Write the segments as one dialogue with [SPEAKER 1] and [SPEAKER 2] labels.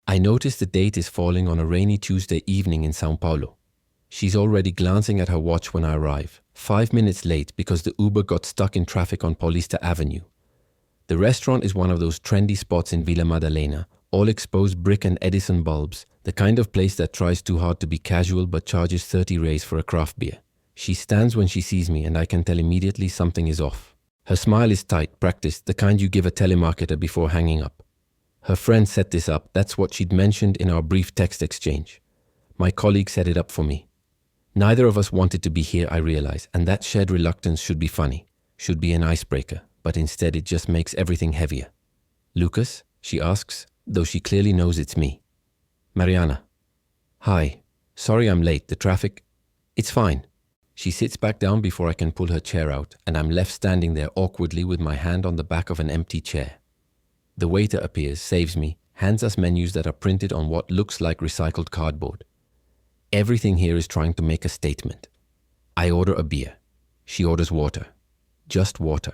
[SPEAKER 1] I notice the date is falling on a rainy Tuesday evening in Sao Paulo. She's already glancing at her watch when I arrive, 5 minutes late because the Uber got stuck in traffic on Paulista Avenue. The restaurant is one of those trendy spots in Vila Madalena, all exposed brick and Edison bulbs, the kind of place that tries too hard to be casual but charges 30 reais for a craft beer. She stands when she sees me and I can tell immediately something is off. Her smile is tight, practiced, the kind you give a telemarketer before hanging up. Her friend set this up, that's what she'd mentioned in our brief text exchange. My colleague set it up for me. Neither of us wanted to be here, I realize, and that shared reluctance should be funny, should be an icebreaker, but instead it just makes everything heavier. Lucas? She asks, though she clearly knows it's me. Mariana. Hi. Sorry I'm late, the traffic. It's fine. She sits back down before I can pull her chair out, and I'm left standing there awkwardly with my hand on the back of an empty chair. The waiter appears, saves me, hands us menus that are printed on what looks like recycled cardboard. Everything here is trying to make a statement. I order a beer. She orders water. Just water.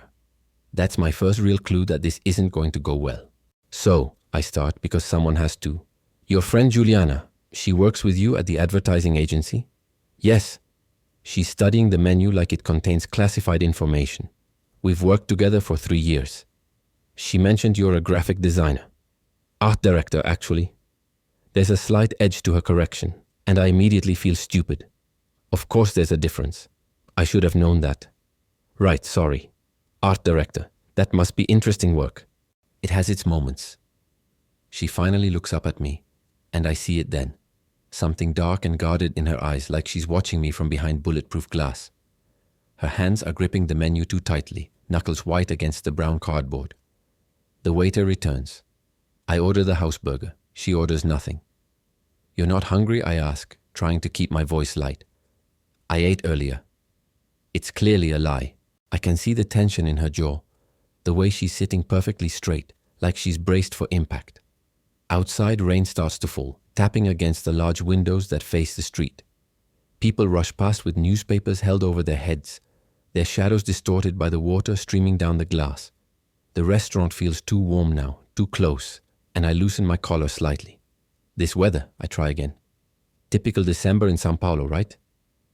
[SPEAKER 1] That's my first real clue that this isn't going to go well. So, I start because someone has to. Your friend Juliana, she works with you at the advertising agency? Yes. She's studying the menu like it contains classified information. We've worked together for 3 years. She mentioned you're a graphic designer. Art director, actually. There's a slight edge to her correction, and I immediately feel stupid. Of course there's a difference. I should have known that. Right, sorry. Art director. That must be interesting work. It has its moments. She finally looks up at me, and I see it then. Something dark and guarded in her eyes, like she's watching me from behind bulletproof glass. Her hands are gripping the menu too tightly, knuckles white against the brown cardboard. The waiter returns. I order the house burger. She orders nothing. You're not hungry? I ask, trying to keep my voice light. I ate earlier. It's clearly a lie. I can see the tension in her jaw, the way she's sitting perfectly straight, like she's braced for impact. Outside, rain starts to fall, tapping against the large windows that face the street. People rush past with newspapers held over their heads, their shadows distorted by the water streaming down the glass. The restaurant feels too warm now, too close, and I loosen my collar slightly. This weather, I try again. Typical December in Sao Paulo, right?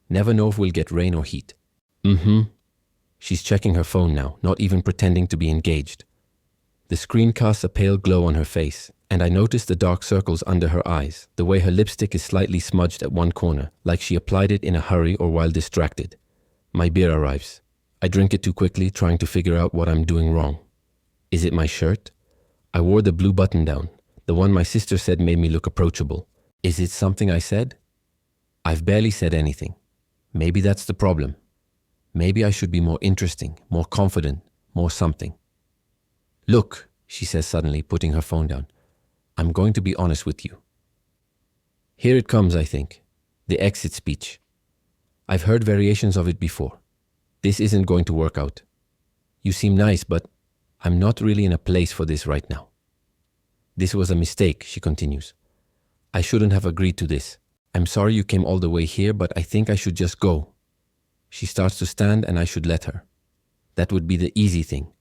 [SPEAKER 1] Never know if we'll get rain or heat. She's checking her phone now, not even pretending to be engaged. The screen casts a pale glow on her face, and I notice the dark circles under her eyes, the way her lipstick is slightly smudged at one corner, like she applied it in a hurry or while distracted. My beer arrives. I drink it too quickly, trying to figure out what I'm doing wrong. Is it my shirt? I wore the blue button down, the one my sister said made me look approachable. Is it something I said? I've barely said anything. Maybe that's the problem. Maybe I should be more interesting, more confident, more something. Look, she says suddenly, putting her phone down. I'm going to be honest with you. Here it comes, I think. The exit speech. I've heard variations of it before. This isn't going to work out. You seem nice, but I'm not really in a place for this right now. This was a mistake, she continues. I shouldn't have agreed to this. I'm sorry you came all the way here, but I think I should just go. She starts to stand and I should let her. That would be the easy thing.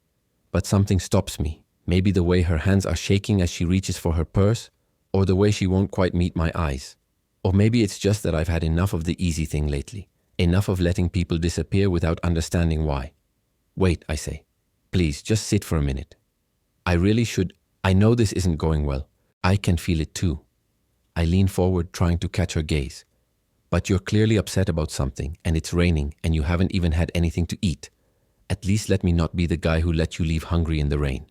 [SPEAKER 1] But something stops me. Maybe the way her hands are shaking as she reaches for her purse, or the way she won't quite meet my eyes. Or maybe it's just that I've had enough of the easy thing lately. Enough of letting people disappear without understanding why. Wait, I say. Please, just sit for a minute. I really should. I know this isn't going well. I can feel it too. I lean forward, trying to catch her gaze. But you're clearly upset about something, and it's raining, and you haven't even had anything to eat. At least let me not be the guy who let you leave hungry in the rain.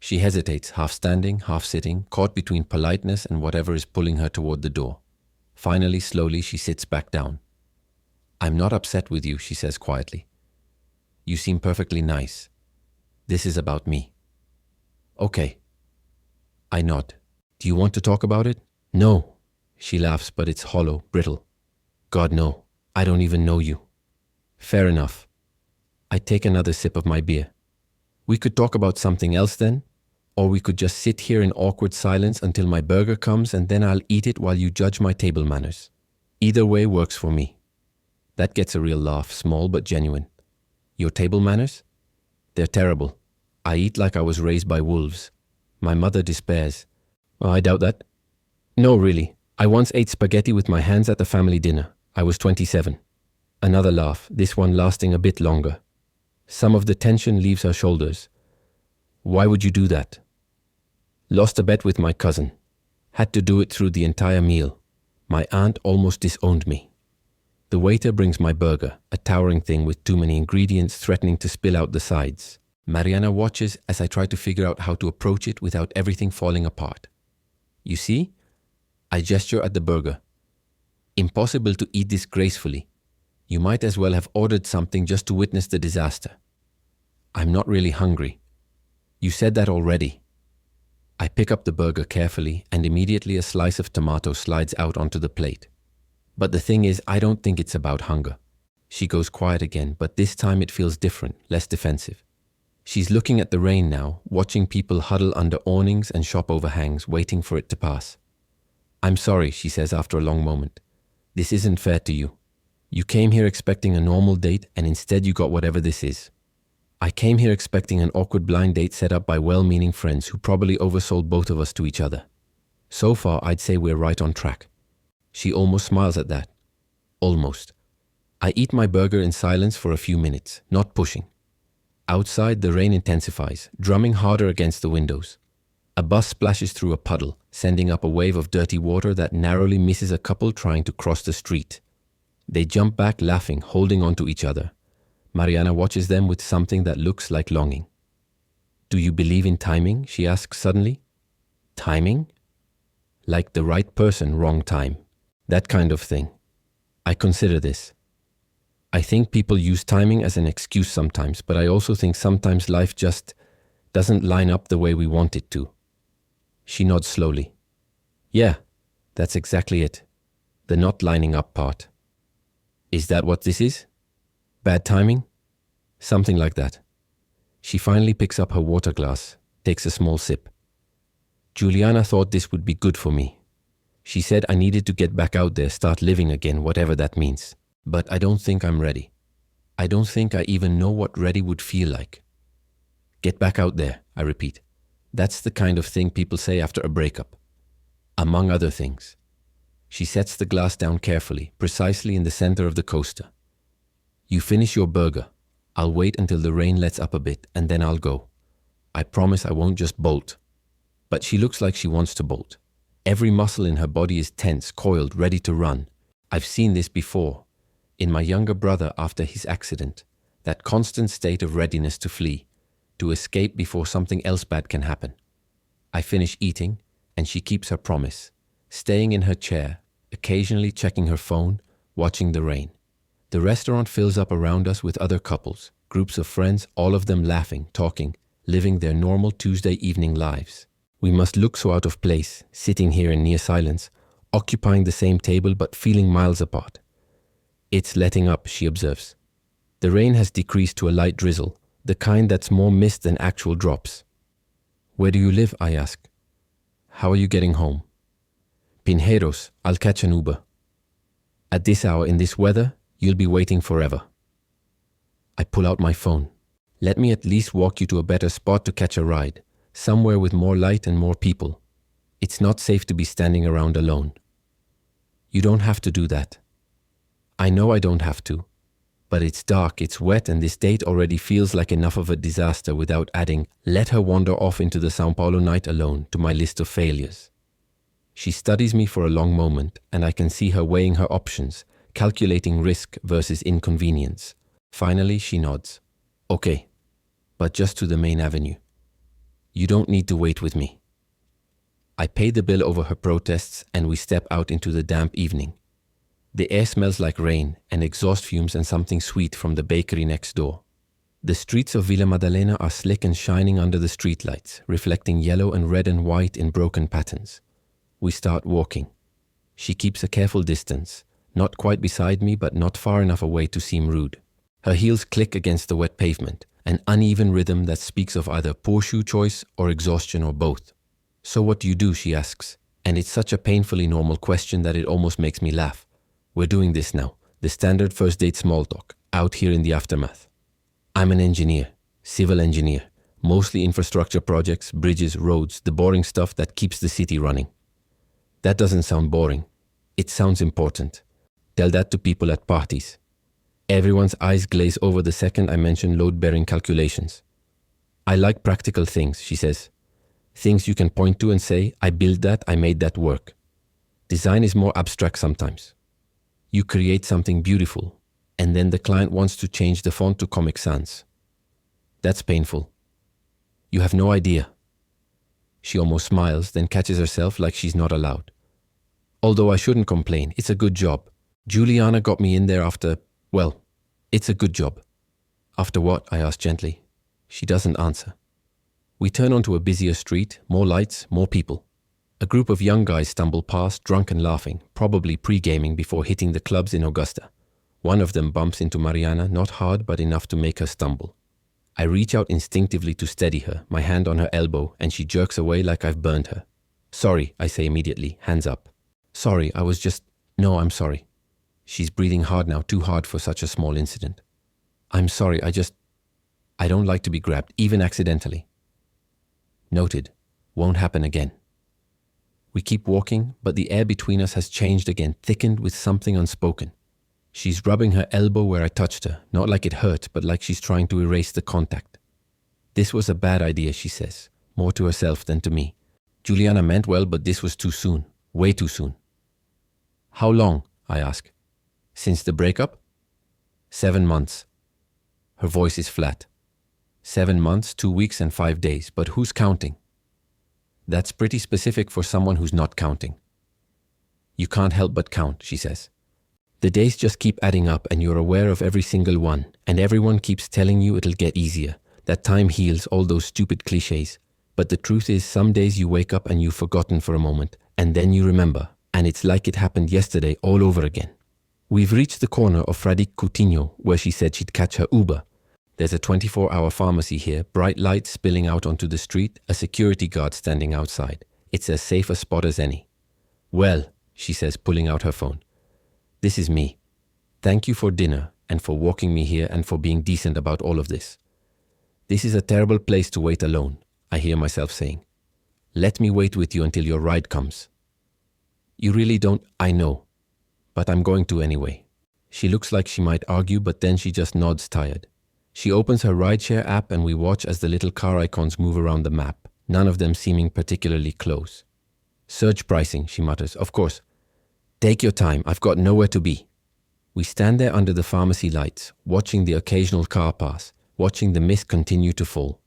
[SPEAKER 1] She hesitates, half standing, half sitting, caught between politeness and whatever is pulling her toward the door. Finally, slowly, she sits back down. I'm not upset with you, she says quietly. You seem perfectly nice. This is about me. Okay. I nod. Do you want to talk about it? No. She laughs, but it's hollow, brittle. God, no. I don't even know you. Fair enough. I take another sip of my beer. We could talk about something else then, or we could just sit here in awkward silence until my burger comes and then I'll eat it while you judge my table manners. Either way works for me. That gets a real laugh, small but genuine. Your table manners? They're terrible. I eat like I was raised by wolves. My mother despairs. Oh, I doubt that. No, really. I once ate spaghetti with my hands at the family dinner. I was 27. Another laugh, this one lasting a bit longer. Some of the tension leaves her shoulders. Why would you do that? Lost a bet with my cousin. Had to do it through the entire meal. My aunt almost disowned me. The waiter brings my burger, a towering thing with too many ingredients threatening to spill out the sides. Mariana watches as I try to figure out how to approach it without everything falling apart. You see? I gesture at the burger. Impossible to eat this gracefully. You might as well have ordered something just to witness the disaster. I'm not really hungry. You said that already. I pick up the burger carefully and immediately a slice of tomato slides out onto the plate. But the thing is, I don't think it's about hunger. She goes quiet again, but this time it feels different, less defensive. She's looking at the rain now, watching people huddle under awnings and shop overhangs, waiting for it to pass. I'm sorry, she says after a long moment. This isn't fair to you. You came here expecting a normal date and instead you got whatever this is. I came here expecting an awkward blind date set up by well-meaning friends who probably oversold both of us to each other. So far, I'd say we're right on track. She almost smiles at that. Almost. I eat my burger in silence for a few minutes, not pushing. Outside, the rain intensifies, drumming harder against the windows. A bus splashes through a puddle, sending up a wave of dirty water that narrowly misses a couple trying to cross the street. They jump back laughing, holding onto each other. Mariana watches them with something that looks like longing. Do you believe in timing? She asks suddenly. Timing? Like the right person, wrong time. That kind of thing. I consider this. I think people use timing as an excuse sometimes, but I also think sometimes life just doesn't line up the way we want it to. She nods slowly. Yeah, that's exactly it. The not lining up part. Is that what this is? Bad timing? Something like that. She finally picks up her water glass, takes a small sip. Juliana thought this would be good for me. She said I needed to get back out there, start living again, whatever that means. But I don't think I'm ready. I don't think I even know what ready would feel like. Get back out there, I repeat. That's the kind of thing people say after a breakup. Among other things. She sets the glass down carefully, precisely in the center of the coaster. You finish your burger. I'll wait until the rain lets up a bit, and then I'll go. I promise I won't just bolt. But she looks like she wants to bolt. Every muscle in her body is tense, coiled, ready to run. I've seen this before. In my younger brother after his accident. That constant state of readiness to flee, to escape before something else bad can happen. I finish eating, and she keeps her promise, staying in her chair, occasionally checking her phone, watching the rain. The restaurant fills up around us with other couples, groups of friends, all of them laughing, talking, living their normal Tuesday evening lives. We must look so out of place, sitting here in near silence, occupying the same table but feeling miles apart. It's letting up, she observes. The rain has decreased to a light drizzle, the kind that's more mist than actual drops. Where do you live? I ask. How are you getting home? Pinheiros, I'll catch an Uber. At this hour, in this weather, you'll be waiting forever. I pull out my phone. Let me at least walk you to a better spot to catch a ride, somewhere with more light and more people. It's not safe to be standing around alone. You don't have to do that. I know I don't have to. But it's dark, it's wet, and this date already feels like enough of a disaster without adding, let her wander off into the São Paulo night alone, to my list of failures. She studies me for a long moment, and I can see her weighing her options, calculating risk versus inconvenience. Finally, she nods. Okay, but just to the main avenue. You don't need to wait with me. I pay the bill over her protests, and we step out into the damp evening. The air smells like rain and exhaust fumes and something sweet from the bakery next door. The streets of Vila Madalena are slick and shining under the streetlights, reflecting yellow and red and white in broken patterns. We start walking. She keeps a careful distance, not quite beside me but not far enough away to seem rude. Her heels click against the wet pavement, an uneven rhythm that speaks of either poor shoe choice or exhaustion or both. So what do you do? She asks, and it's such a painfully normal question that it almost makes me laugh. We're doing this now, the standard first date small talk, out here in the aftermath. I'm an engineer, civil engineer, mostly infrastructure projects, bridges, roads, the boring stuff that keeps the city running. That doesn't sound boring. It sounds important. Tell that to people at parties. Everyone's eyes glaze over the second I mention load-bearing calculations. I like practical things, she says. Things you can point to and say, I built that, I made that work. Design is more abstract sometimes. You create something beautiful, and then the client wants to change the font to Comic Sans. That's painful. You have no idea. She almost smiles, then catches herself like she's not allowed. Although I shouldn't complain, it's a good job. Juliana got me in there after, well, it's a good job. After what? I ask gently. She doesn't answer. We turn onto a busier street, more lights, more people. A group of young guys stumble past, drunk and laughing, probably pre-gaming before hitting the clubs in Augusta. One of them bumps into Mariana, not hard but enough to make her stumble. I reach out instinctively to steady her, my hand on her elbow, and she jerks away like I've burned her. Sorry, I say immediately, hands up. Sorry, No, I'm sorry. She's breathing hard now, too hard for such a small incident. I'm sorry, I don't like to be grabbed, even accidentally. Noted. Won't happen again. We keep walking, but the air between us has changed again, thickened with something unspoken. She's rubbing her elbow where I touched her, not like it hurt, but like she's trying to erase the contact. This was a bad idea, she says, more to herself than to me. Juliana meant well, but this was too soon, way too soon. How long? I ask. Since the breakup? 7 months. Her voice is flat. 7 months, 2 weeks and 5 days, but who's counting? That's pretty specific for someone who's not counting. You can't help but count, she says. The days just keep adding up and you're aware of every single one, and everyone keeps telling you it'll get easier, that time heals, all those stupid cliches. But the truth is, some days you wake up and you've forgotten for a moment, and then you remember, and it's like it happened yesterday all over again. We've reached the corner of Fradique Coutinho, where she said she'd catch her Uber. There's a 24-hour pharmacy here, bright lights spilling out onto the street, a security guard standing outside. It's as safe a spot as any. Well, she says, pulling out her phone. This is me. Thank you for dinner and for walking me here and for being decent about all of this. This is a terrible place to wait alone, I hear myself saying. Let me wait with you until your ride comes. You really don't, I know, but I'm going to anyway. She looks like she might argue, but then she just nods tired. She opens her rideshare app and we watch as the little car icons move around the map, none of them seeming particularly close. Surge pricing, she mutters. Of course. Take your time, I've got nowhere to be. We stand there under the pharmacy lights, watching the occasional car pass, watching the mist continue to fall.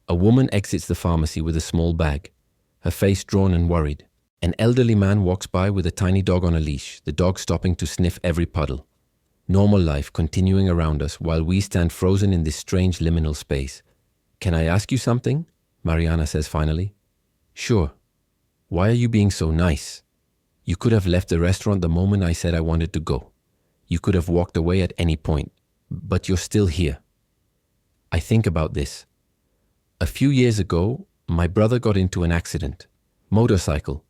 [SPEAKER 1] A woman exits the pharmacy with a small bag, her face drawn and worried. An elderly man walks by with a tiny dog on a leash, the dog stopping to sniff every puddle. Normal life continuing around us while we stand frozen in this strange liminal space. Can I ask you something? Mariana says finally. Sure. Why are you being so nice? You could have left the restaurant the moment I said I wanted to go. You could have walked away at any point, but you're still here. I think about this. A few years ago, my brother got into an accident. Motorcycle.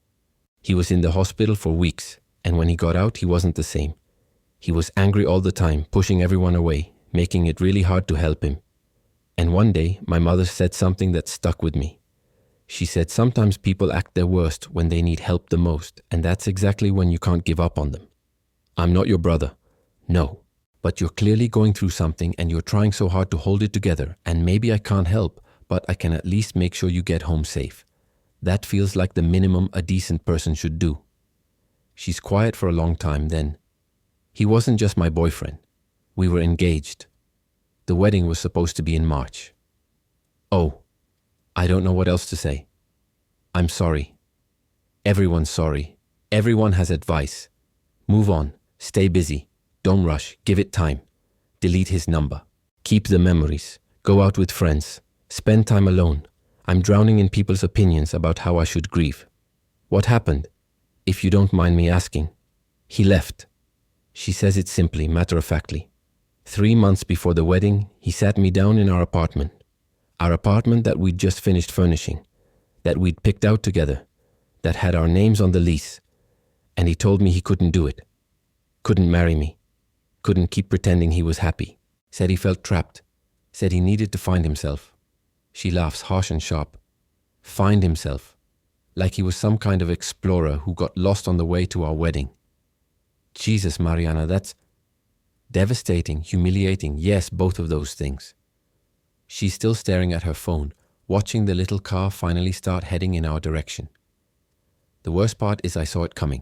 [SPEAKER 1] He was in the hospital for weeks, and when he got out, he wasn't the same. He was angry all the time, pushing everyone away, making it really hard to help him. And one day, my mother said something that stuck with me. She said sometimes people act their worst when they need help the most, and that's exactly when you can't give up on them. I'm not your brother. No. But you're clearly going through something and you're trying so hard to hold it together, and maybe I can't help, but I can at least make sure you get home safe. That feels like the minimum a decent person should do. She's quiet for a long time, then. He wasn't just my boyfriend. We were engaged. The wedding was supposed to be in March. Oh, I don't know what else to say. I'm sorry. Everyone's sorry. Everyone has advice. Move on. Stay busy. Don't rush. Give it time. Delete his number. Keep the memories. Go out with friends. Spend time alone. I'm drowning in people's opinions about how I should grieve. What happened? If you don't mind me asking. He left. She says it simply, matter-of-factly. 3 months before the wedding, he sat me down in our apartment. Our apartment that we'd just finished furnishing, that we'd picked out together, that had our names on the lease. And he told me he couldn't do it. Couldn't marry me. Couldn't keep pretending he was happy. Said he felt trapped. Said he needed to find himself. She laughs, harsh and sharp. Find himself. like he was some kind of explorer who got lost on the way to our wedding. Jesus, Mariana, that's devastating, humiliating, yes, both of those things. She's still staring at her phone, watching the little car finally start heading in our direction. The worst part is I saw it coming.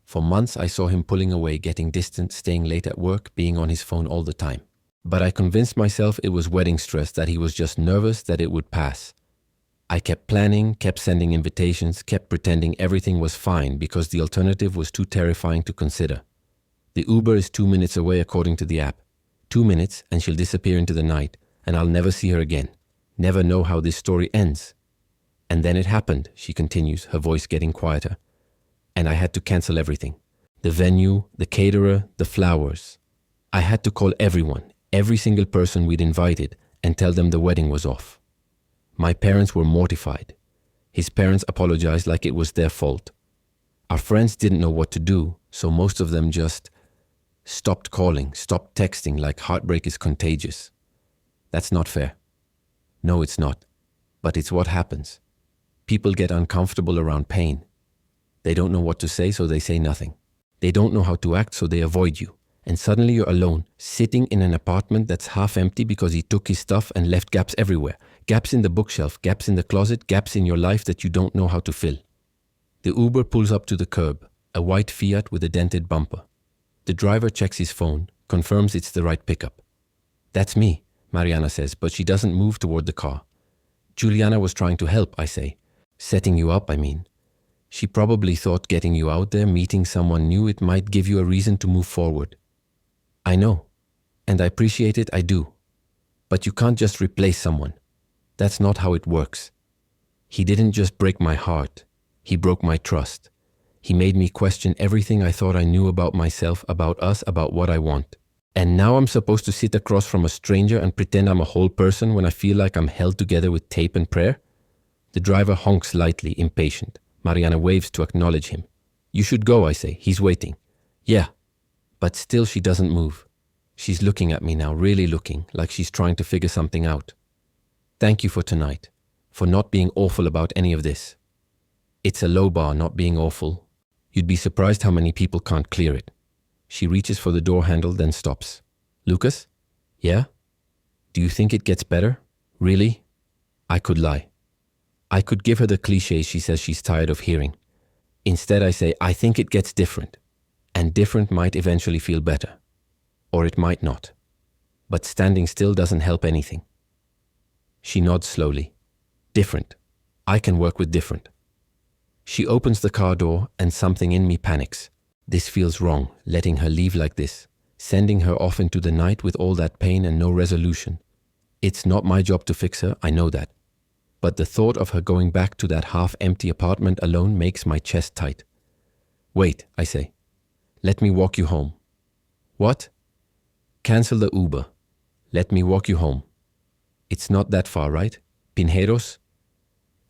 [SPEAKER 1] For months I saw him pulling away, getting distant, staying late at work, being on his phone all the time. But I convinced myself it was wedding stress, that he was just nervous that it would pass. I kept planning, kept sending invitations, kept pretending everything was fine because the alternative was too terrifying to consider. The Uber is 2 minutes away according to the app. 2 minutes and she'll disappear into the night and I'll never see her again. Never know how this story ends. And then it happened, she continues, her voice getting quieter. And I had to cancel everything. The venue, the caterer, the flowers. I had to call everyone, every single person we'd invited, and tell them the wedding was off. My parents were mortified. His parents apologized like it was their fault. Our friends didn't know what to do, so most of them just stopped calling, stopped texting, like heartbreak is contagious. That's not fair. No, it's not. But it's what happens. People get uncomfortable around pain. They don't know what to say, so they say nothing. They don't know how to act, so they avoid you. And suddenly you're alone, sitting in an apartment that's half empty because he took his stuff and left gaps everywhere. Gaps in the bookshelf, gaps in the closet, gaps in your life that you don't know how to fill. The Uber pulls up to the curb, a white Fiat with a dented bumper. The driver checks his phone, confirms it's the right pickup. That's me, Mariana says, but she doesn't move toward the car. Juliana was trying to help, I say. Setting you up, I mean. She probably thought getting you out there, meeting someone new, it might give you a reason to move forward. I know, and I appreciate it, I do. But you can't just replace someone. That's not how it works. He didn't just break my heart. He broke my trust. He made me question everything I thought I knew about myself, about us, about what I want. And now I'm supposed to sit across from a stranger and pretend I'm a whole person when I feel like I'm held together with tape and prayer? The driver honks lightly, impatient. Mariana waves to acknowledge him. You should go, I say. He's waiting. Yeah. But still she doesn't move. She's looking at me now, really looking, like she's trying to figure something out. Thank you for tonight, for not being awful about any of this. It's a low bar, not being awful. You'd be surprised how many people can't clear it. She reaches for the door handle, then stops. Lucas? Yeah? Do you think it gets better? Really? I could lie. I could give her the cliches she says she's tired of hearing. Instead, I say, I think it gets different. And different might eventually feel better. Or it might not. But standing still doesn't help anything. She nods slowly. Different. I can work with different. She opens the car door and something in me panics. This feels wrong, letting her leave like this, sending her off into the night with all that pain and no resolution. It's not my job to fix her, I know that. But the thought of her going back to that half-empty apartment alone makes my chest tight. Wait, I say. Let me walk you home. What? Cancel the Uber. Let me walk you home. It's not that far, right? Pinheiros?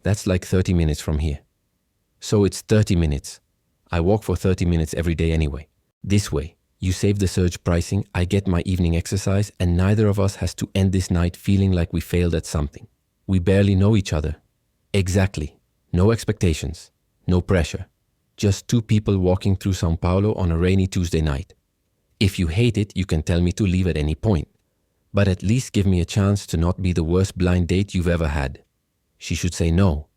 [SPEAKER 1] That's like 30 minutes from here. So it's 30 minutes. I walk for 30 minutes every day anyway. This way, you save the surge pricing, I get my evening exercise, and neither of us has to end this night feeling like we failed at something. We barely know each other. Exactly. No expectations. No pressure. Just two people walking through São Paulo on a rainy Tuesday night. If you hate it, you can tell me to leave at any point. But at least give me a chance to not be the worst blind date you've ever had. She should say no.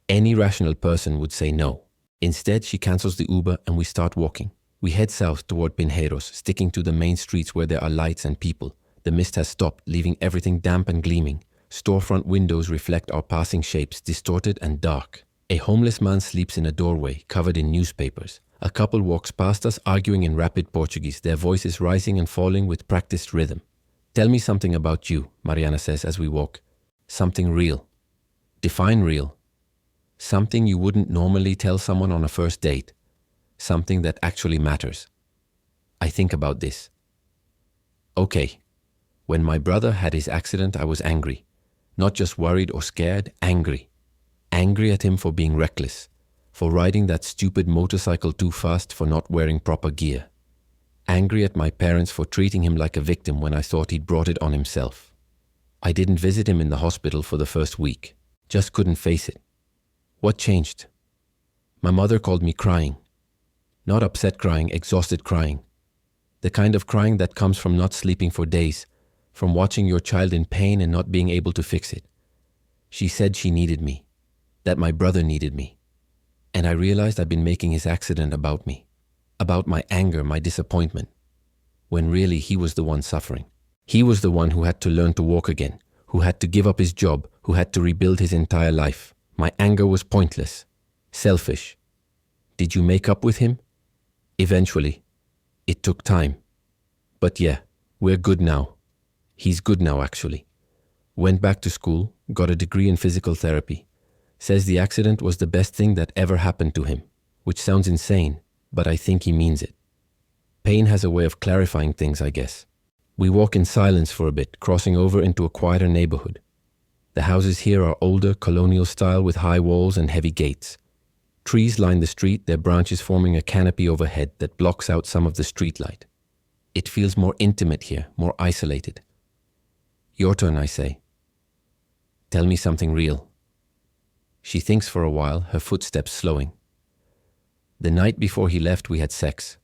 [SPEAKER 1] Any rational person would say no. Instead, she cancels the Uber and we start walking. We head south toward Pinheiros, sticking to the main streets where there are lights and people. The mist has stopped, leaving everything damp and gleaming. Storefront windows reflect our passing shapes, distorted and dark. A homeless man sleeps in a doorway, covered in newspapers. A couple walks past us, arguing in rapid Portuguese, their voices rising and falling with practiced rhythm. Tell me something about you, Mariana says as we walk. Something real. Define real. Something you wouldn't normally tell someone on a first date. Something that actually matters. I think about this. Okay. When my brother had his accident, I was angry. Not just worried or scared, angry. Angry at him for being reckless, for riding that stupid motorcycle too fast, for not wearing proper gear. Angry at my parents for treating him like a victim when I thought he'd brought it on himself. I didn't visit him in the hospital for the first week. Just couldn't face it. What changed? My mother called me crying. Not upset crying, exhausted crying. The kind of crying that comes from not sleeping for days, from watching your child in pain and not being able to fix it. She said she needed me, that my brother needed me. And I realized I'd been making his accident about me, about my anger, my disappointment, when really he was the one suffering. He was the one who had to learn to walk again, who had to give up his job, who had to rebuild his entire life. My anger was pointless, selfish. Did you make up with him? Eventually. It took time. But yeah, we're good now. He's good now, actually. Went back to school, got a degree in physical therapy. Says the accident was the best thing that ever happened to him, which sounds insane, but I think he means it. Pain has a way of clarifying things, I guess. We walk in silence for a bit, crossing over into a quieter neighborhood. The houses here are older, colonial style with high walls and heavy gates. Trees line the street, their branches forming a canopy overhead that blocks out some of the street light. It feels more intimate here, more isolated. Your turn, I say. Tell me something real. She thinks for a while, her footsteps slowing. The night before he left, we had sex.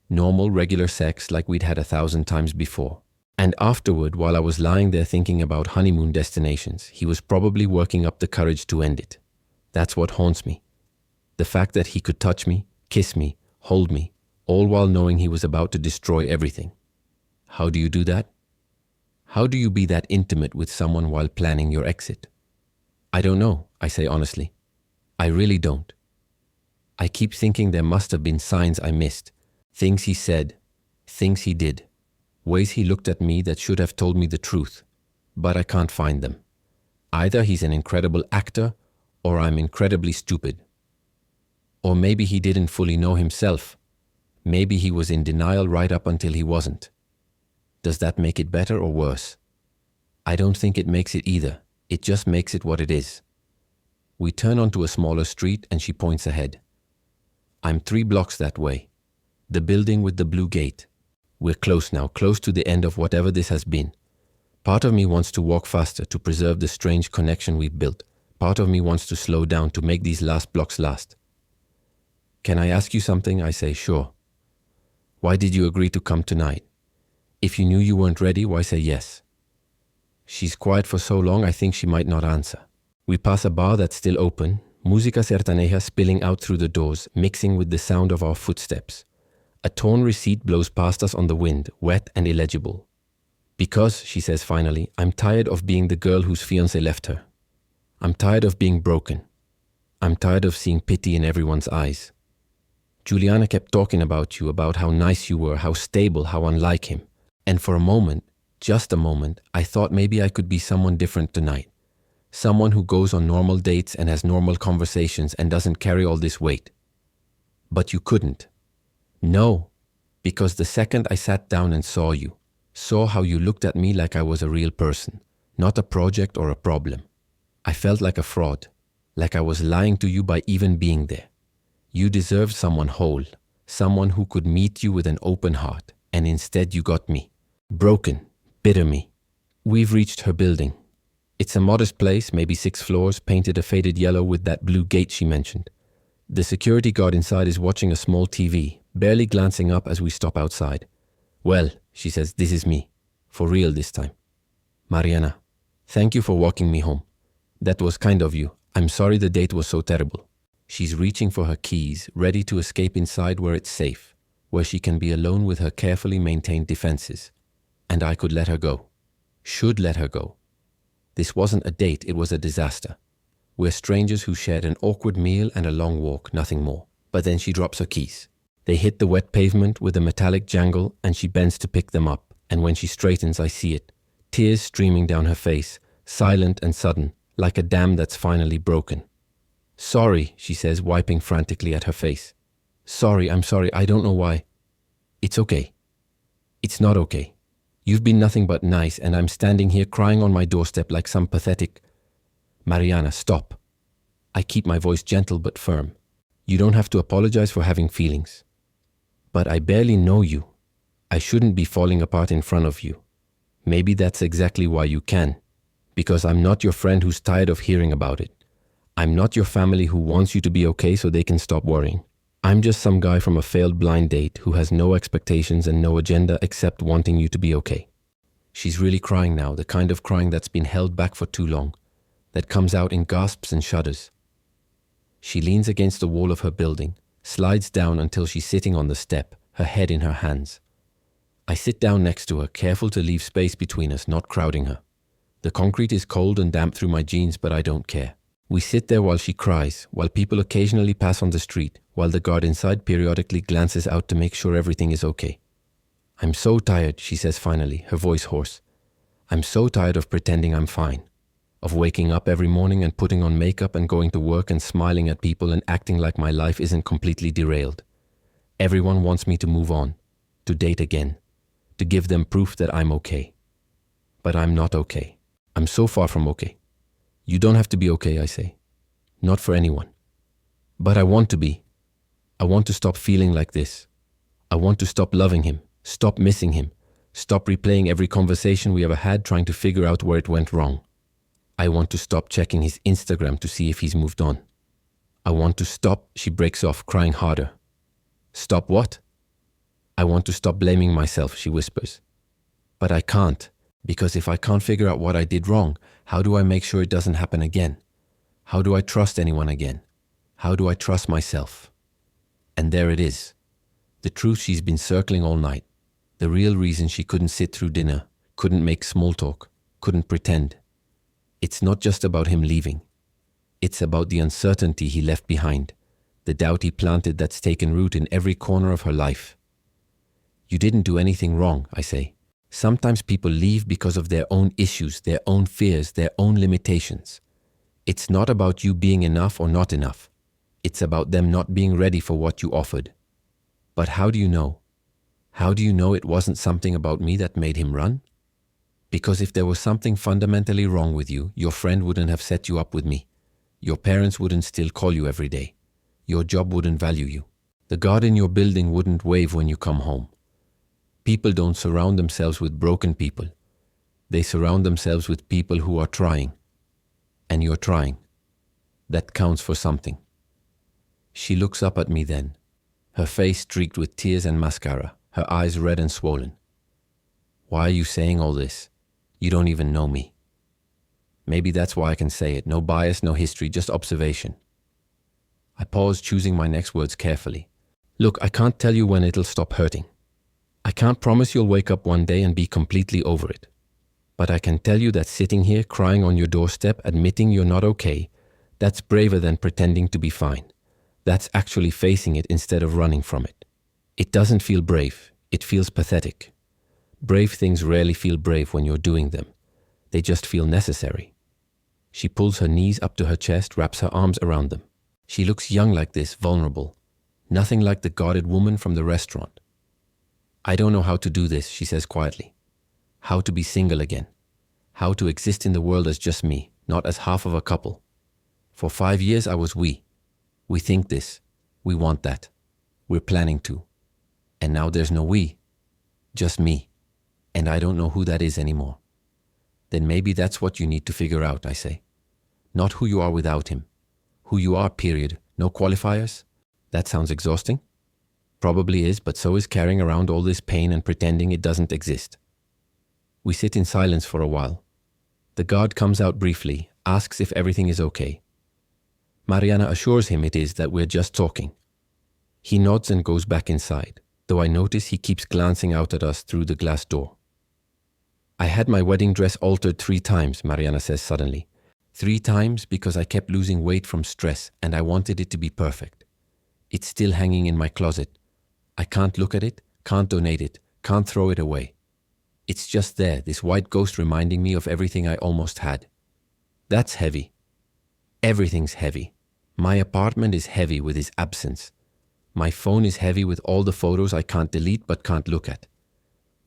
[SPEAKER 1] Normal, regular sex like we'd had 1,000 times before. And afterward, while I was lying there thinking about honeymoon destinations, he was probably working up the courage to end it. That's what haunts me. The fact that he could touch me, kiss me, hold me, all while knowing he was about to destroy everything. How do you do that? How do you be that intimate with someone while planning your exit? I don't know, I say honestly. I really don't. I keep thinking there must have been signs I missed, things he said, things he did, ways he looked at me that should have told me the truth, but I can't find them. Either he's an incredible actor, or I'm incredibly stupid. Or maybe he didn't fully know himself. Maybe he was in denial right up until he wasn't. Does that make it better or worse? I don't think it makes it either. It just makes it what it is. We turn onto a smaller street and she points ahead. I'm 3 blocks that way. The building with the blue gate. We're close now, close to the end of whatever this has been. Part of me wants to walk faster to preserve the strange connection we've built. Part of me wants to slow down to make these last blocks last. Can I ask you something? I say, sure. Why did you agree to come tonight? If you knew you weren't ready, why say yes? She's quiet for so long, I think she might not answer. We pass a bar that's still open, música sertaneja spilling out through the doors, mixing with the sound of our footsteps. A torn receipt blows past us on the wind, wet and illegible. Because, she says finally, I'm tired of being the girl whose fiancé left her. I'm tired of being broken. I'm tired of seeing pity in everyone's eyes. Juliana kept talking about you, about how nice you were, how stable, how unlike him. And for a moment, just a moment, I thought maybe I could be someone different tonight. Someone who goes on normal dates and has normal conversations and doesn't carry all this weight. But you couldn't. No, because the second I sat down and saw you, saw how you looked at me like I was a real person, not a project or a problem. I felt like a fraud, like I was lying to you by even being there. You deserved someone whole, someone who could meet you with an open heart, and instead you got me. Broken, bitter me. We've reached her building. It's a modest place, maybe 6 floors, painted a faded yellow with that blue gate she mentioned. The security guard inside is watching a small TV, barely glancing up as we stop outside. Well, she says, this is me. For real this time. Mariana, thank you for walking me home. That was kind of you. I'm sorry the date was so terrible. She's reaching for her keys, ready to escape inside where it's safe, where she can be alone with her carefully maintained defenses. And I could let her go. Should let her go. This wasn't a date, it was a disaster. We're strangers who shared an awkward meal and a long walk, nothing more. But then she drops her keys. They hit the wet pavement with a metallic jangle and she bends to pick them up. And when she straightens, I see it. Tears streaming down her face, silent and sudden, like a dam that's finally broken. Sorry, she says, wiping frantically at her face. Sorry, I'm sorry, I don't know why. It's okay. It's not okay. You've been nothing but nice, and I'm standing here crying on my doorstep like some pathetic... Mariana, stop. I keep my voice gentle but firm. You don't have to apologize for having feelings. But I barely know you. I shouldn't be falling apart in front of you. Maybe that's exactly why you can. Because I'm not your friend who's tired of hearing about it. I'm not your family who wants you to be okay so they can stop worrying. I'm just some guy from a failed blind date who has no expectations and no agenda except wanting you to be okay. She's really crying now, the kind of crying that's been held back for too long, that comes out in gasps and shudders. She leans against the wall of her building, slides down until she's sitting on the step, her head in her hands. I sit down next to her, careful to leave space between us, not crowding her. The concrete is cold and damp through my jeans, but I don't care. We sit there while she cries, while people occasionally pass on the street, while the guard inside periodically glances out to make sure everything is okay. I'm so tired, she says finally, her voice hoarse. I'm so tired of pretending I'm fine, of waking up every morning and putting on makeup and going to work and smiling at people and acting like my life isn't completely derailed. Everyone wants me to move on, to date again, to give them proof that I'm okay. But I'm not okay. I'm so far from okay. You don't have to be okay, I say. Not for anyone. But I want to be. I want to stop feeling like this. I want to stop loving him, stop missing him, stop replaying every conversation we ever had trying to figure out where it went wrong. I want to stop checking his Instagram to see if he's moved on. I want to stop, she breaks off, crying harder. Stop what? I want to stop blaming myself, she whispers. But I can't. Because if I can't figure out what I did wrong, how do I make sure it doesn't happen again? How do I trust anyone again? How do I trust myself? And there it is. The truth she's been circling all night. The real reason she couldn't sit through dinner, couldn't make small talk, couldn't pretend. It's not just about him leaving. It's about the uncertainty he left behind, the doubt he planted that's taken root in every corner of her life. You didn't do anything wrong, I say. Sometimes people leave because of their own issues, their own fears, their own limitations. It's not about you being enough or not enough. It's about them not being ready for what you offered. But how do you know? How do you know it wasn't something about me that made him run? Because if there was something fundamentally wrong with you, your friend wouldn't have set you up with me. Your parents wouldn't still call you every day. Your job wouldn't value you. The guard in your building wouldn't wave when you come home. People don't surround themselves with broken people. They surround themselves with people who are trying. And you're trying. That counts for something. She looks up at me then, her face streaked with tears and mascara, her eyes red and swollen. Why are you saying all this? You don't even know me. Maybe that's why I can say it. No bias, no history, just observation. I pause, choosing my next words carefully. Look, I can't tell you when it'll stop hurting. I can't promise you'll wake up one day and be completely over it. But I can tell you that sitting here crying on your doorstep, admitting you're not okay, that's braver than pretending to be fine. That's actually facing it instead of running from it. It doesn't feel brave. It feels pathetic. Brave things rarely feel brave when you're doing them. They just feel necessary. She pulls her knees up to her chest, wraps her arms around them. She looks young like this, vulnerable. Nothing like the guarded woman from the restaurant. I don't know how to do this, she says quietly. How to be single again. How to exist in the world as just me, not as half of a couple. For 5 years I was we. We think this. We want that. We're planning to. And now there's no we. Just me. And I don't know who that is anymore. Then maybe that's what you need to figure out, I say. Not who you are without him. Who you are, period. No qualifiers? That sounds exhausting. Probably is, but so is carrying around all this pain and pretending it doesn't exist. We sit in silence for a while. The guard comes out briefly, asks if everything is okay. Mariana assures him it is, that we're just talking. He nods and goes back inside, though I notice he keeps glancing out at us through the glass door. I had my wedding dress altered 3 times, Mariana says suddenly. 3 times because I kept losing weight from stress and I wanted it to be perfect. It's still hanging in my closet. I can't look at it, can't donate it, can't throw it away. It's just there, this white ghost reminding me of everything I almost had. That's heavy. Everything's heavy. My apartment is heavy with his absence. My phone is heavy with all the photos I can't delete but can't look at.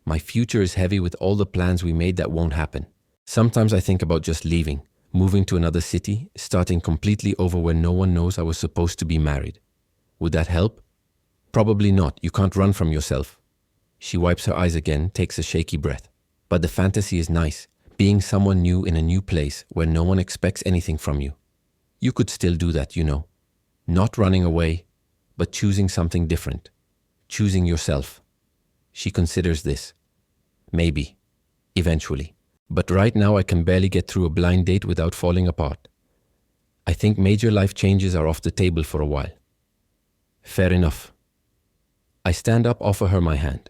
[SPEAKER 1] My future is heavy with all the plans we made that won't happen. Sometimes I think about just leaving, moving to another city, starting completely over where no one knows I was supposed to be married. Would that help? Probably not. You can't run from yourself. She wipes her eyes again, takes a shaky breath. But the fantasy is nice, being someone new in a new place where no one expects anything from you. You could still do that, you know. Not running away, but choosing something different. Choosing yourself. She considers this. Maybe. Eventually. But right now I can barely get through a blind date without falling apart. I think major life changes are off the table for a while. Fair enough. I stand up, offer her my hand.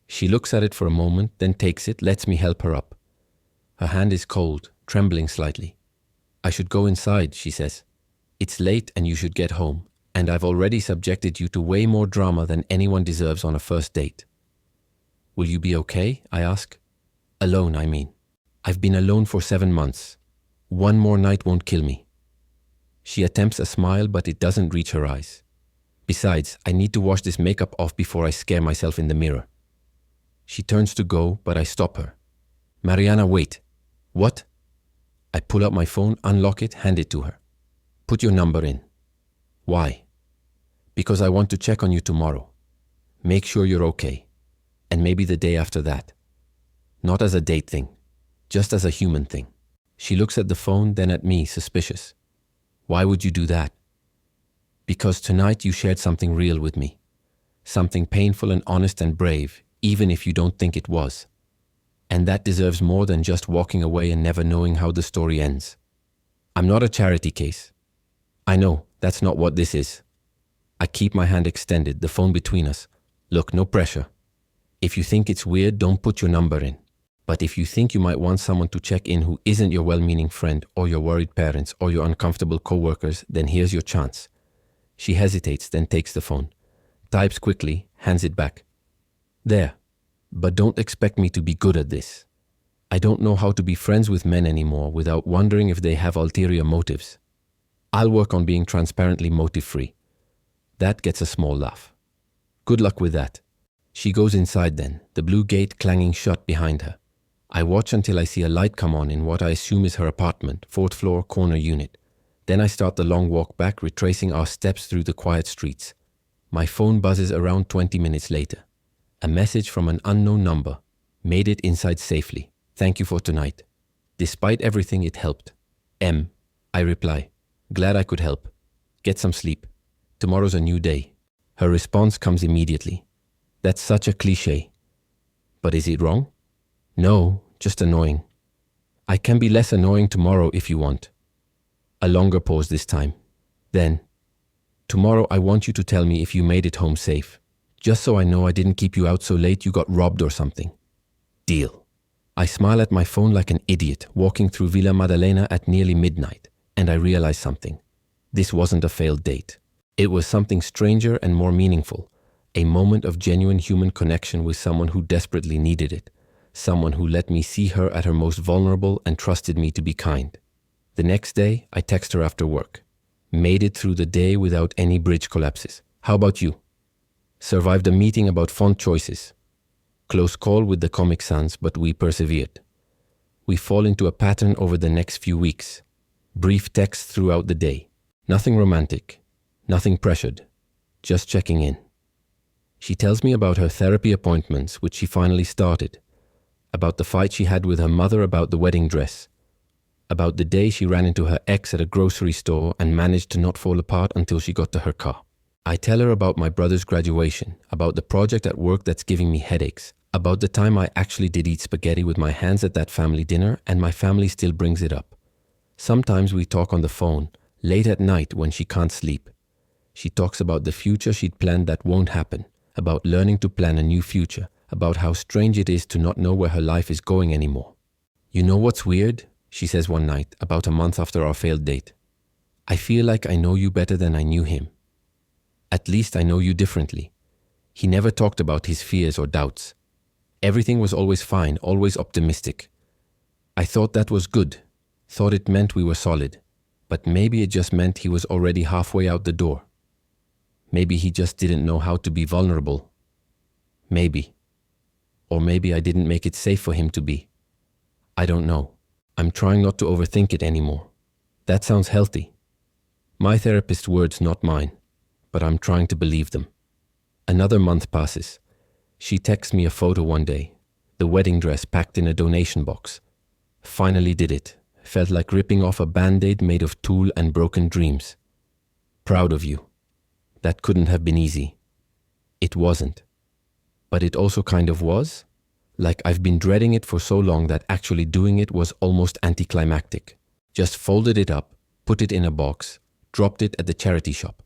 [SPEAKER 1] She looks at it for a moment, then takes it, lets me help her up. Her hand is cold, trembling slightly. I should go inside, she says. It's late and you should get home, and I've already subjected you to way more drama than anyone deserves on a first date. Will you be okay? I ask. Alone, I mean. I've been alone for 7 months. One more night won't kill me. She attempts a smile, but it doesn't reach her eyes. Besides, I need to wash this makeup off before I scare myself in the mirror. She turns to go, but I stop her. Mariana, wait. What? I pull out my phone, unlock it, hand it to her. Put your number in. Why? Because I want to check on you tomorrow. Make sure you're okay. And maybe the day after that. Not as a date thing, just as a human thing. She looks at the phone, then at me, suspicious. Why would you do that? Because tonight you shared something real with me. Something painful and honest and brave, even if you don't think it was. And that deserves more than just walking away and never knowing how the story ends. I'm not a charity case. I know, that's not what this is. I keep my hand extended, the phone between us. Look, no pressure. If you think it's weird, don't put your number in. But if you think you might want someone to check in who isn't your well-meaning friend or your worried parents or your uncomfortable co-workers, then here's your chance. She hesitates, then takes the phone. Types quickly, hands it back. There. But don't expect me to be good at this. I don't know how to be friends with men anymore without wondering if they have ulterior motives. I'll work on being transparently motive-free. That gets a small laugh. Good luck with that. She goes inside then, the blue gate clanging shut behind her. I watch until I see a light come on in what I assume is her apartment, 4th floor, corner unit. Then I start the long walk back, retracing our steps through the quiet streets. My phone buzzes around 20 minutes later. A message from an unknown number. Made it inside safely. Thank you for tonight. Despite everything, it helped. M. I reply. Glad I could help. Get some sleep. Tomorrow's a new day. Her response comes immediately. That's such a cliché. But is it wrong? No, just annoying. I can be less annoying tomorrow if you want. A longer pause this time. Then, tomorrow I want you to tell me if you made it home safe. Just so I know I didn't keep you out so late you got robbed or something. Deal. I smile at my phone like an idiot, walking through Villa Maddalena at nearly midnight, and I realize something. This wasn't a failed date. It was something stranger and more meaningful. A moment of genuine human connection with someone who desperately needed it. Someone who let me see her at her most vulnerable and trusted me to be kind. The next day, I text her after work. Made it through the day without any bridge collapses. How about you? Survived a meeting about font choices. Close call with the Comic Sans, but we persevered. We fall into a pattern over the next few weeks. Brief texts throughout the day. Nothing romantic. Nothing pressured. Just checking in. She tells me about her therapy appointments, which she finally started. About the fight she had with her mother about the wedding dress. About the day she ran into her ex at a grocery store and managed to not fall apart until she got to her car. I tell her about my brother's graduation, about the project at work that's giving me headaches, about the time I actually did eat spaghetti with my hands at that family dinner and my family still brings it up. Sometimes we talk on the phone, late at night when she can't sleep. She talks about the future she'd planned that won't happen, about learning to plan a new future, about how strange it is to not know where her life is going anymore. You know what's weird? She says one night, about a month after our failed date. I feel like I know you better than I knew him. At least I know you differently. He never talked about his fears or doubts. Everything was always fine, always optimistic. I thought that was good, thought it meant we were solid, but maybe it just meant he was already halfway out the door. Maybe he just didn't know how to be vulnerable. Maybe. Or maybe I didn't make it safe for him to be. I don't know. I'm trying not to overthink it anymore. That sounds healthy. My therapist's words, not mine, but I'm trying to believe them. Another month passes. She texts me a photo one day, the wedding dress packed in a donation box. Finally did it. Felt like ripping off a band-aid made of tulle and broken dreams. Proud of you. That couldn't have been easy. It wasn't. But it also kind of was. Like I've been dreading it for so long that actually doing it was almost anticlimactic. Just folded it up, put it in a box, dropped it at the charity shop.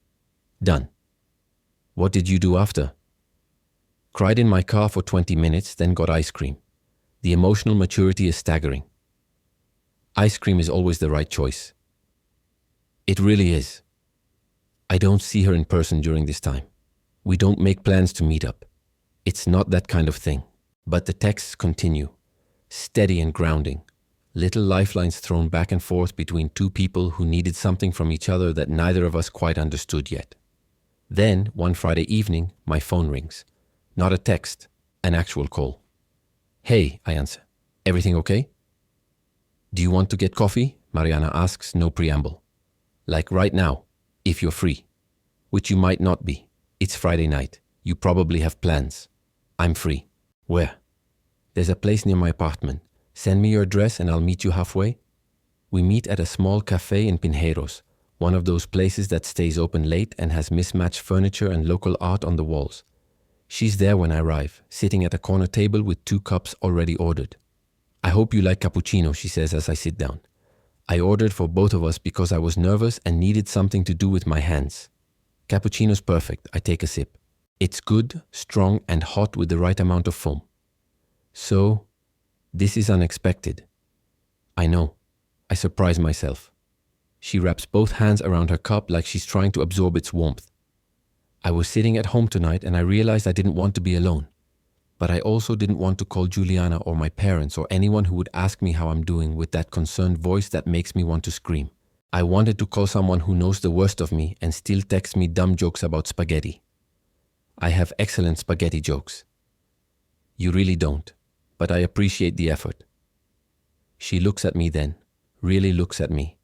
[SPEAKER 1] Done. What did you do after? Cried in my car for 20 minutes, then got ice cream. The emotional maturity is staggering. Ice cream is always the right choice. It really is. I don't see her in person during this time. We don't make plans to meet up. It's not that kind of thing. But the texts continue, steady and grounding. Little lifelines thrown back and forth between two people who needed something from each other that neither of us quite understood yet. Then, one Friday evening, my phone rings. Not a text, an actual call. Hey, I answer. Everything okay? Do you want to get coffee? Mariana asks, no preamble. Like right now, if you're free. Which you might not be. It's Friday night. You probably have plans. I'm free. Where? There's a place near my apartment. Send me your address and I'll meet you halfway. We meet at a small cafe in Pinheiros, one of those places that stays open late and has mismatched furniture and local art on the walls. She's there when I arrive, sitting at a corner table with 2 cups already ordered. I hope you like cappuccino, she says as I sit down. I ordered for both of us because I was nervous and needed something to do with my hands. Cappuccino's perfect, I take a sip. It's good, strong and hot with the right amount of foam. So, this is unexpected. I know. I surprise myself. She wraps both hands around her cup like she's trying to absorb its warmth. I was sitting at home tonight and I realized I didn't want to be alone. But I also didn't want to call Juliana or my parents or anyone who would ask me how I'm doing with that concerned voice that makes me want to scream. I wanted to call someone who knows the worst of me and still texts me dumb jokes about spaghetti. I have excellent spaghetti jokes. You really don't, but I appreciate the effort. She looks at me then, really looks at me,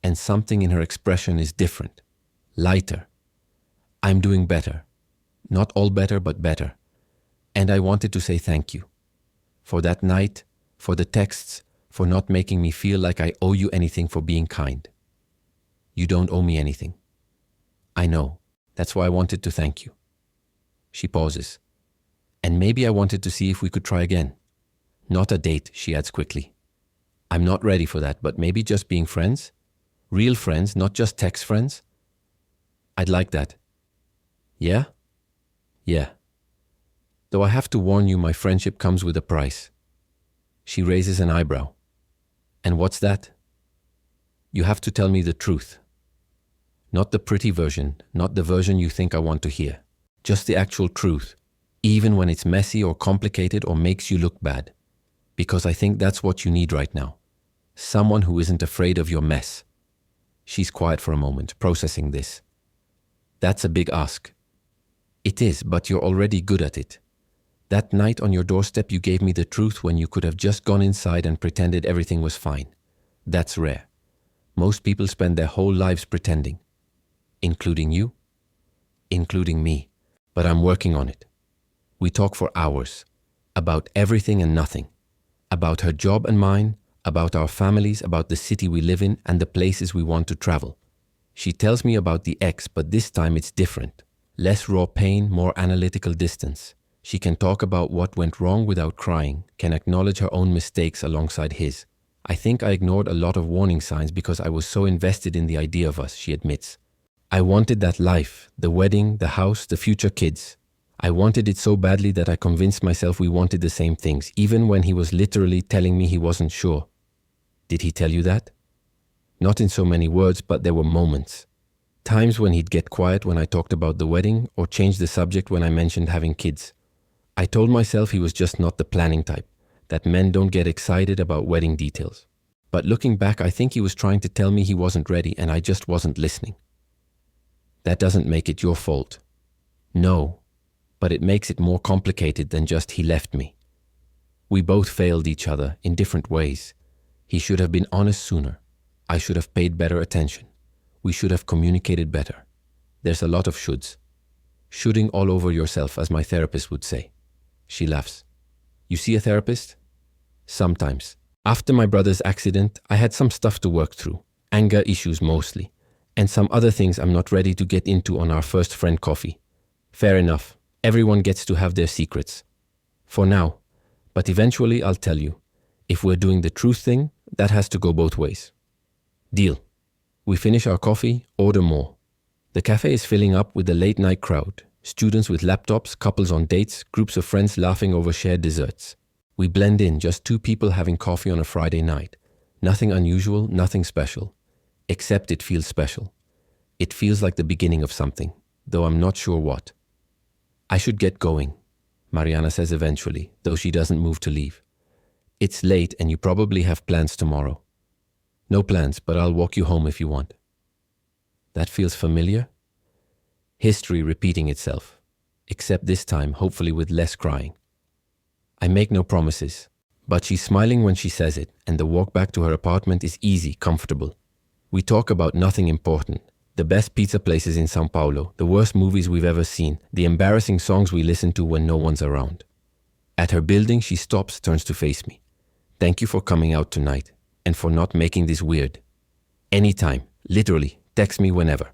[SPEAKER 1] and something in her expression is different, lighter. I'm doing better. Not all better, but better. And I wanted to say thank you. For that night, for the texts, for not making me feel like I owe you anything for being kind. You don't owe me anything. I know. That's why I wanted to thank you. She pauses. And maybe I wanted to see if we could try again. Not a date, she adds quickly. I'm not ready for that, but maybe just being friends? Real friends, not just text friends? I'd like that. Yeah? Yeah. Though I have to warn you, my friendship comes with a price. She raises an eyebrow. And what's that? You have to tell me the truth. Not the pretty version, not the version you think I want to hear. Just the actual truth, even when it's messy or complicated or makes you look bad. Because I think that's what you need right now. Someone who isn't afraid of your mess. She's quiet for a moment, processing this. That's a big ask. It is, but you're already good at it. That night on your doorstep you gave me the truth when you could have just gone inside and pretended everything was fine. That's rare. Most people spend their whole lives pretending. Including you. Including me. But I'm working on it. We talk for hours. About everything and nothing. About her job and mine. About our families, about the city we live in and the places we want to travel. She tells me about the ex, but this time it's different. Less raw pain, more analytical distance. She can talk about what went wrong without crying, can acknowledge her own mistakes alongside his. I think I ignored a lot of warning signs because I was so invested in the idea of us, she admits. I wanted that life, the wedding, the house, the future kids. I wanted it so badly that I convinced myself we wanted the same things, even when he was literally telling me he wasn't sure. Did he tell you that? Not in so many words, but there were moments. Times when he'd get quiet when I talked about the wedding or change the subject when I mentioned having kids. I told myself he was just not the planning type, that men don't get excited about wedding details. But looking back, I think he was trying to tell me he wasn't ready and I just wasn't listening. That doesn't make it your fault. No, but it makes it more complicated than just he left me. We both failed each other in different ways. He should have been honest sooner. I should have paid better attention. We should have communicated better. There's a lot of shoulds. Shoulding all over yourself, as my therapist would say. She laughs. You see a therapist? Sometimes. After my brother's accident, I had some stuff to work through, anger issues mostly, and some other things I'm not ready to get into on our first friend coffee. Fair enough, everyone gets to have their secrets. For now, but eventually I'll tell you. If we're doing the truth thing, that has to go both ways. Deal. We finish our coffee, order more. The cafe is filling up with the late night crowd, students with laptops, couples on dates, groups of friends laughing over shared desserts. We blend in, just two people having coffee on a Friday night. Nothing unusual, nothing special. Except it feels special. It feels like the beginning of something, though I'm not sure what. I should get going, Mariana says eventually, though she doesn't move to leave. It's late and you probably have plans tomorrow. No plans, but I'll walk you home if you want. That feels familiar? History repeating itself, except this time hopefully with less crying. I make no promises, but she's smiling when she says it, and the walk back to her apartment is easy, comfortable. We talk about nothing important. The best pizza places in São Paulo, the worst movies we've ever seen, the embarrassing songs we listen to when no one's around. At her building, she stops, turns to face me. Thank you for coming out tonight, and for not making this weird. Anytime, literally, text me whenever.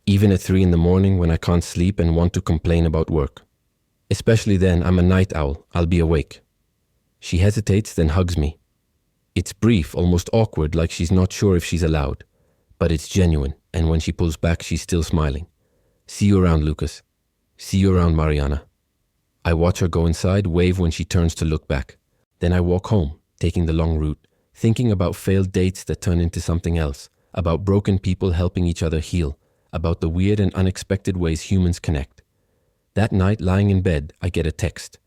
[SPEAKER 1] Even at 3 a.m. when I can't sleep and want to complain about work. Especially then, I'm a night owl, I'll be awake. She hesitates, then hugs me. It's brief, almost awkward, like she's not sure if she's allowed. But it's genuine, and when she pulls back, she's still smiling. See you around, Lucas. See you around, Mariana. I watch her go inside, wave when she turns to look back. Then I walk home, taking the long route, thinking about failed dates that turn into something else, about broken people helping each other heal, about the weird and unexpected ways humans connect. That night, lying in bed, I get a text.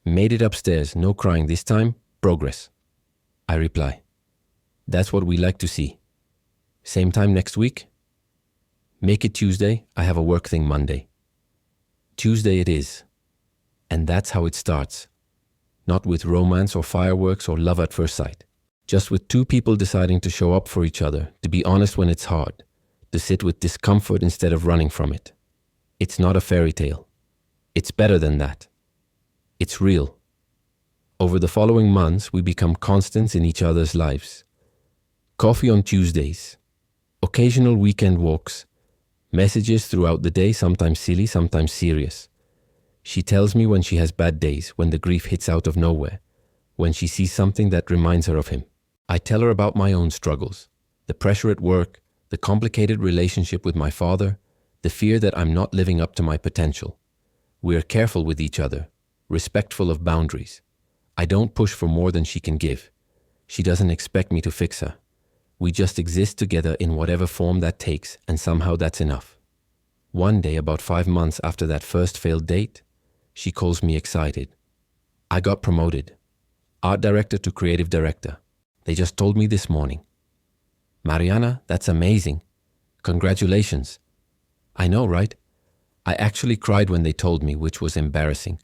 [SPEAKER 1] Made it upstairs, no crying this time, progress. I reply. That's what we like to see. Same time next week? Make it Tuesday, I have a work thing Monday. Tuesday it is. And that's how it starts. Not with romance or fireworks or love at first sight. Just with two people deciding to show up for each other, to be honest when it's hard, to sit with discomfort instead of running from it. It's not a fairy tale. It's better than that. It's real. Over the following months, we become constants in each other's lives. Coffee on Tuesdays. Occasional weekend walks. Messages throughout the day, sometimes silly, sometimes serious. She tells me when she has bad days, when the grief hits out of nowhere, when she sees something that reminds her of him. I tell her about my own struggles, the pressure at work, the complicated relationship with my father, the fear that I'm not living up to my potential. We are careful with each other, respectful of boundaries. I don't push for more than she can give. She doesn't expect me to fix her. We just exist together in whatever form that takes, and somehow that's enough. One day, about 5 months after that first failed date, she calls me excited. I got promoted. Art director to creative director. They just told me this morning. Mariana, that's amazing. Congratulations. I know, right? I actually cried when they told me, which was embarrassing.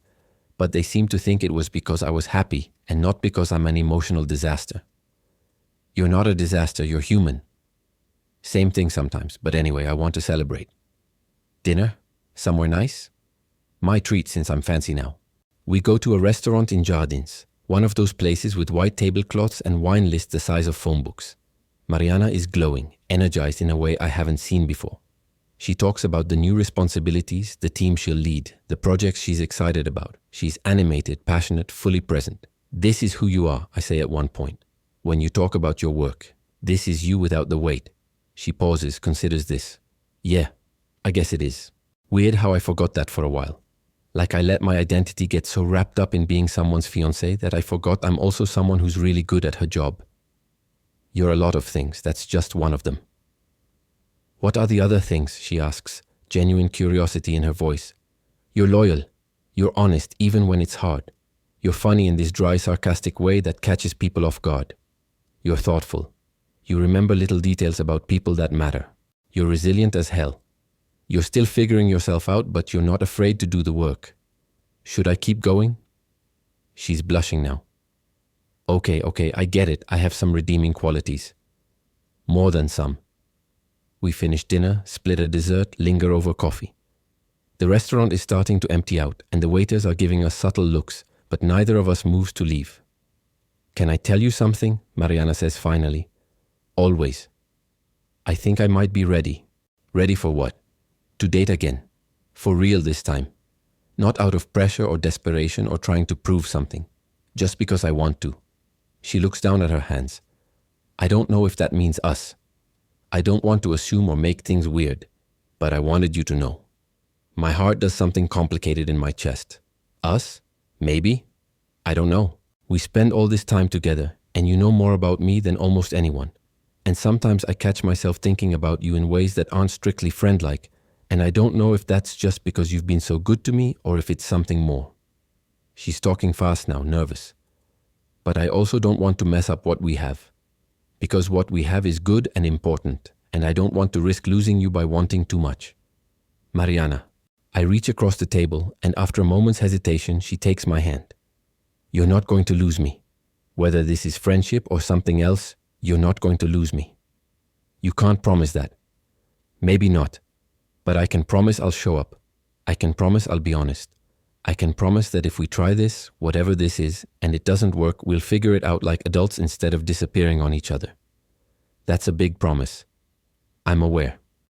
[SPEAKER 1] But they seemed to think it was because I was happy and not because I'm an emotional disaster. You're not a disaster, you're human. Same thing sometimes, but anyway, I want to celebrate. Dinner? Somewhere nice? My treat since I'm fancy now. We go to a restaurant in Jardins, one of those places with white tablecloths and wine lists the size of phone books. Mariana is glowing, energized in a way I haven't seen before. She talks about the new responsibilities, the team she'll lead, the projects she's excited about. She's animated, passionate, fully present. This is who you are, I say at one point. When you talk about your work, this is you without the weight. She pauses, considers this. Yeah, I guess it is. Weird how I forgot that for a while. Like I let my identity get so wrapped up in being someone's fiancé that I forgot I'm also someone who's really good at her job. You're a lot of things, that's just one of them. What are the other things, she asks, genuine curiosity in her voice. You're loyal. You're honest even when it's hard. You're funny in this dry, sarcastic way that catches people off guard. You're thoughtful. You remember little details about people that matter. You're resilient as hell. You're still figuring yourself out, but you're not afraid to do the work. Should I keep going? She's blushing now. Okay, I get it. I have some redeeming qualities. More than some. We finish dinner, split a dessert, linger over coffee. The restaurant is starting to empty out, and the waiters are giving us subtle looks, but neither of us moves to leave. Can I tell you something? Mariana says finally. Always. I think I might be ready. Ready for what? To date again. For real this time. Not out of pressure or desperation or trying to prove something. Just because I want to. She looks down at her hands. I don't know if that means us. I don't want to assume or make things weird, but I wanted you to know. My heart does something complicated in my chest. Us? Maybe? I don't know. We spend all this time together, and you know more about me than almost anyone. And sometimes I catch myself thinking about you in ways that aren't strictly friend-like, and I don't know if that's just because you've been so good to me or if it's something more. She's talking fast now, nervous. But I also don't want to mess up what we have. Because what we have is good and important, and I don't want to risk losing you by wanting too much. Mariana. I reach across the table, and after a moment's hesitation, she takes my hand. You're not going to lose me. Whether this is friendship or something else, you're not going to lose me. You can't promise that. Maybe not. But I can promise I'll show up. I can promise I'll be honest. I can promise that if we try this, whatever this is, and it doesn't work, we'll figure it out like adults instead of disappearing on each other. That's a big promise. I'm aware.